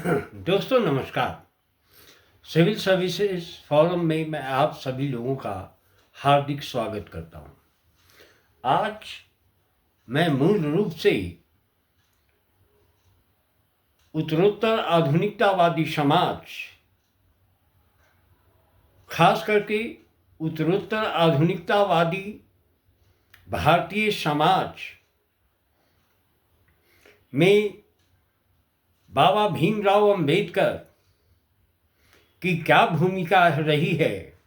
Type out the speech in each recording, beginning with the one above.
दोस्तों नमस्कार। Civil services forum में मैं आप सभी लोगों का हार्दिक स्वागत करता हूं। आज मैं मूल रूप से उत्तरोत्तर आधुनिकतावादी समाज, खास करके उत्तरोत्तर आधुनिकतावादी भारतीय समाज में बाबा भीमराव अंबेडकर की क्या भूमिका रही है,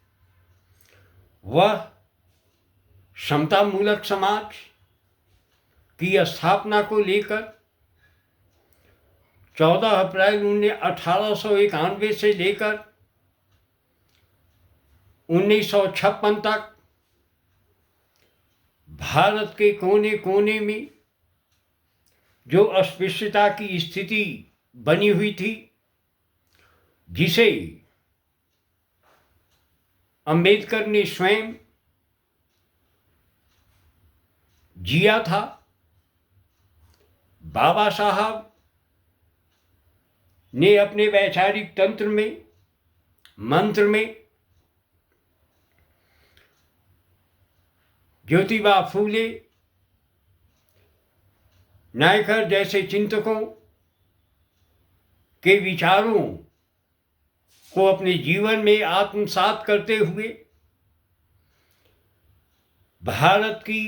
वह समतामूलक समाज की स्थापना को लेकर 14 अप्रैल 1891 से लेकर 1956 तक भारत के कोने कोने में जो अस्पृश्यता की स्थिति बनी हुई थी, जिसे अंबेडकर ने स्वयं जिया था। बाबा साहब ने अपने वैचारिक तंत्र में, मंत्र में ज्योतिबा फूले, नायकर जैसे चिंतकों के विचारों को अपने जीवन में आत्मसात करते हुए भारत की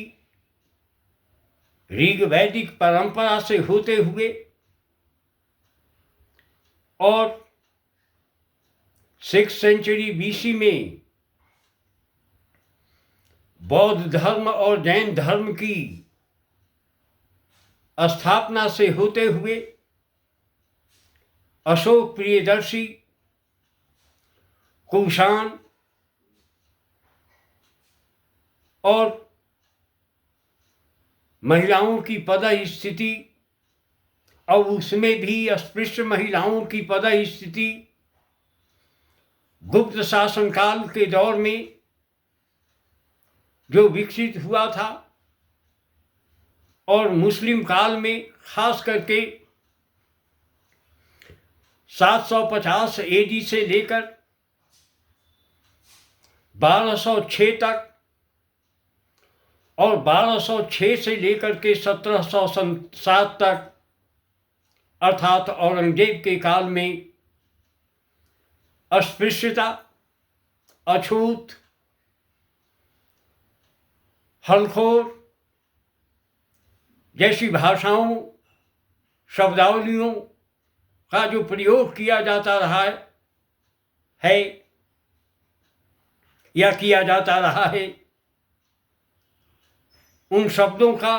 ऋग वैदिक परंपरा से होते हुए और 6th सेंचुरी BC में बौद्ध धर्म और जैन धर्म की स्थापना से होते हुए अशोक प्रियदर्शी, कुषाण और महिलाओं की पदस्थिति, और उसमें भी अस्पृश्य महिलाओं की पदस्थिति गुप्त शासनकाल के दौर में जो विकसित हुआ था, और मुस्लिम काल में खास करके 750 AD से लेकर 1206 तक, और 1206 से लेकर के 1707 तक, अर्थात औरंगजेब के काल में अस्पृश्यता, अछूत, हलखोर जैसी भाषाओं, शब्दावलियों का जो प्रयोग किया जाता रहा है या किया जाता रहा है, उन शब्दों का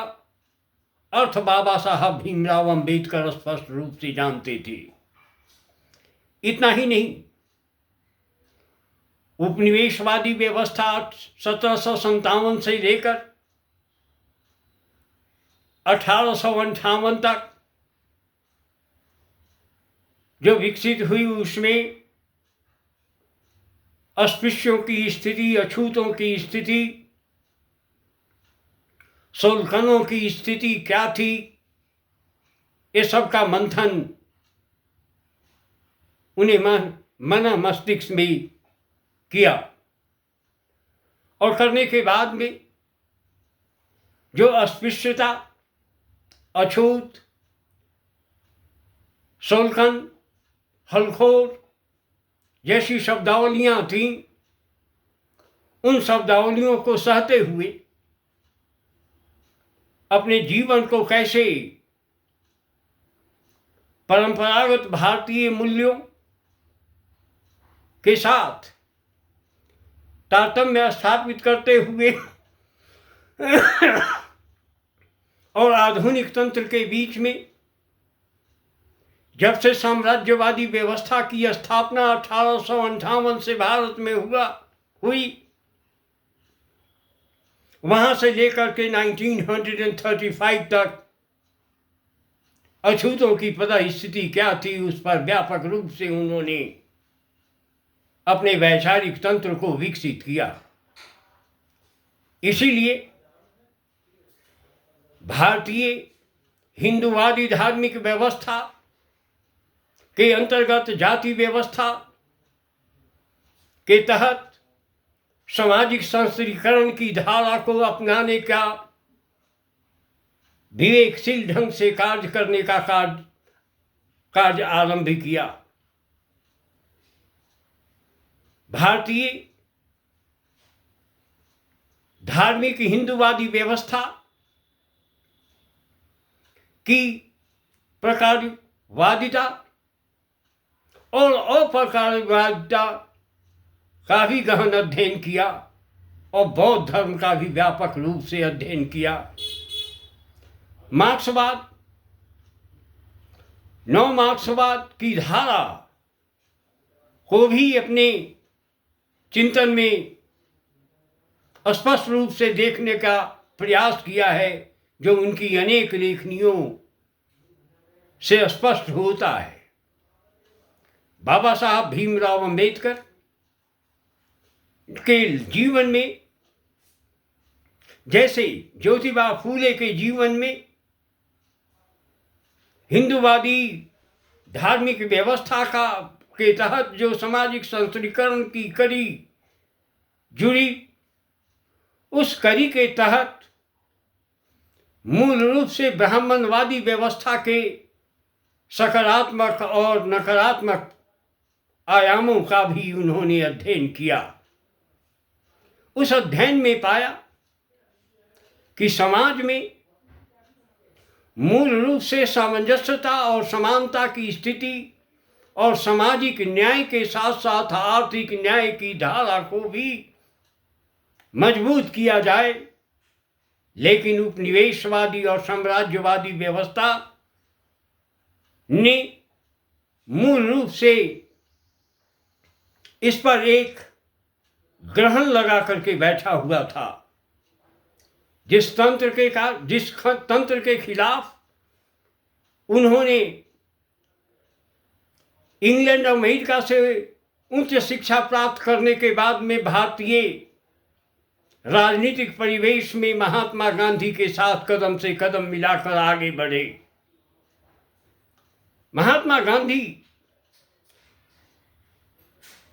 अर्थ बाबा साहब भीमराव अंबेडकर स्पष्ट रूप से जानते थे। इतना ही नहीं, उपनिवेशवादी व्यवस्था 1757 से लेकर 1858 तक जो विकसित हुई, उसमें अस्पृश्यों की स्थिति, अछूतों की स्थिति, शोल्कनों की स्थिति क्या थी, ये सब का मंथन उन्हें मन मस्तिष्क में किया, और करने के बाद में जो अस्पृश्यता, अछूत, शोल्कन, हलखोर जैसी शब्दावलियां थीं, उन शब्दावलियों को सहते हुए अपने जीवन को कैसे परंपरागत भारतीय मूल्यों के साथ तारतम्य स्थापित करते हुए और आधुनिक तंत्र के बीच में, जब से साम्राज्यवादी व्यवस्था की स्थापना 1858 से भारत में हुई, वहां से लेकर के 1935 तक अछूतों की पदस्थिति क्या थी, उस पर व्यापक रूप से उन्होंने अपने वैचारिक तंत्र को विकसित किया। इसीलिए भारतीय हिंदूवादी धार्मिक व्यवस्था के अंतर्गत जाति व्यवस्था के तहत सामाजिक संस्कृतिकरण की धारा को अपनाने का विवेकशील ढंग से कार्य करने का कार्य आरंभ किया। भारतीय धार्मिक हिंदूवादी व्यवस्था की प्रकारवादिता और अप्रकारवादिता का भी गहन अध्ययन किया और बौद्ध धर्म का भी व्यापक रूप से अध्ययन किया। मार्क्सवाद, नव मार्क्सवाद की धारा को भी अपने चिंतन में स्पष्ट रूप से देखने का प्रयास किया है, जो उनकी अनेक लेखनियों से स्पष्ट होता है। बाबा साहब भीमराव अंबेडकर के जीवन में, जैसे ज्योतिबा फूले के जीवन में हिंदूवादी धार्मिक व्यवस्था के तहत जो सामाजिक संस्कृतिकरण की कड़ी जुड़ी, उस कड़ी के तहत मूल रूप से ब्राह्मणवादी व्यवस्था के सकारात्मक और नकारात्मक आयामों का भी उन्होंने अध्ययन किया। उस अध्ययन में पाया कि समाज में मूल रूप से सामंजस्यता और समानता की स्थिति और सामाजिक न्याय के साथ साथ आर्थिक न्याय की धारा को भी मजबूत किया जाए, लेकिन उपनिवेशवादी और साम्राज्यवादी व्यवस्था ने मूल रूप से इस पर एक ग्रहण लगा करके बैठा हुआ था। जिस तंत्र के खिलाफ उन्होंने इंग्लैंड और अमेरिका से उच्च शिक्षा प्राप्त करने के बाद में भारतीय राजनीतिक परिवेश में महात्मा गांधी के साथ कदम से कदम मिलाकर आगे बढ़े। महात्मा गांधी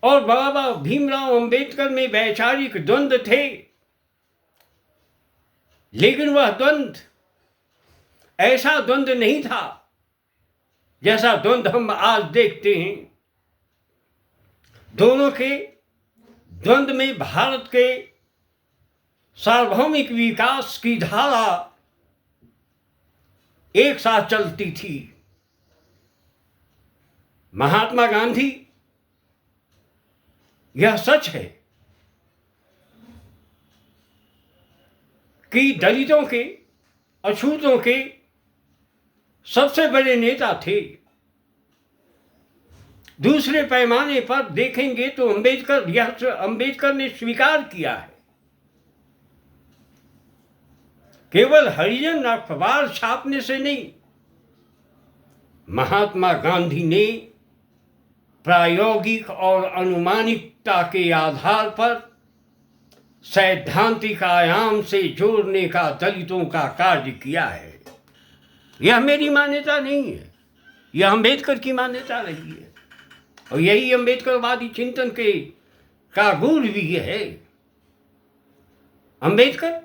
और बाबा भीमराव अंबेडकर में वैचारिक द्वंद्व थे, लेकिन वह द्वंद्व ऐसा द्वंद्व नहीं था जैसा द्वंद्व हम आज देखते हैं। दोनों के द्वंद्व में भारत के सार्वभौमिक विकास की धारा एक साथ चलती थी। महात्मा गांधी, यह सच है कि दलितों के, अछूतों के सबसे बड़े नेता थे। दूसरे पैमाने पर देखेंगे तो अंबेडकर ने स्वीकार किया है। केवल हरिजन अखबार छापने से नहीं, महात्मा गांधी ने प्रायोगिक और अनुमानिकता के आधार पर सैद्धांतिक आयाम से जोड़ने का दलितों का कार्य किया है। यह मेरी मान्यता नहीं है, यह अंबेडकर की मान्यता रही है, और यही अंबेडकरवादी चिंतन का गुण भी है। अंबेडकर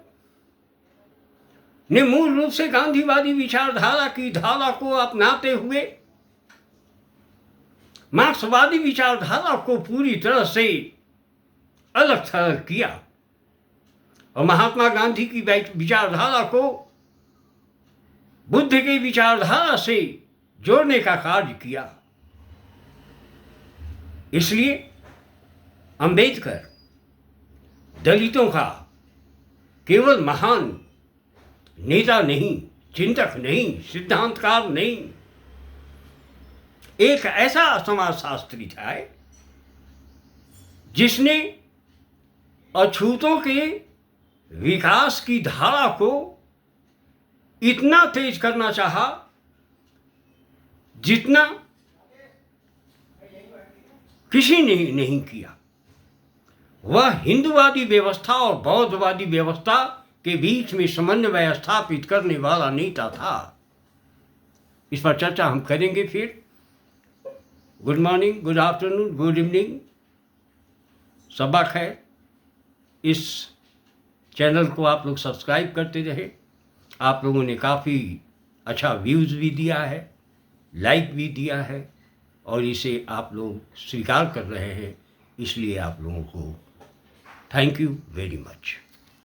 ने मूल रूप से गांधीवादी विचारधारा की धारा को अपनाते हुए मार्क्सवादी विचारधारा को पूरी तरह से अलग थलग किया और महात्मा गांधी की विचारधारा को बुद्ध की विचारधारा से जोड़ने का कार्य किया। इसलिए अंबेडकर दलितों का केवल महान नेता नहीं, चिंतक नहीं, सिद्धांतकार नहीं, एक ऐसा समाजशास्त्री था जिसने अछूतों के विकास की धारा को इतना तेज करना चाहा जितना किसी ने नहीं किया। वह हिंदूवादी व्यवस्था और बौद्धवादी व्यवस्था के बीच में समन्वय स्थापित करने वाला नेता था। इस पर चर्चा हम करेंगे फिर। Good morning, good afternoon, good evening, सबा खैर। इस चैनल को आप लोग सब्सक्राइब करते रहे। आप लोगों ने काफ़ी अच्छा व्यूज़ भी दिया है, लाइक भी दिया है, और इसे आप लोग स्वीकार कर रहे हैं, इसलिए आप लोगों को थैंक यू वेरी मच।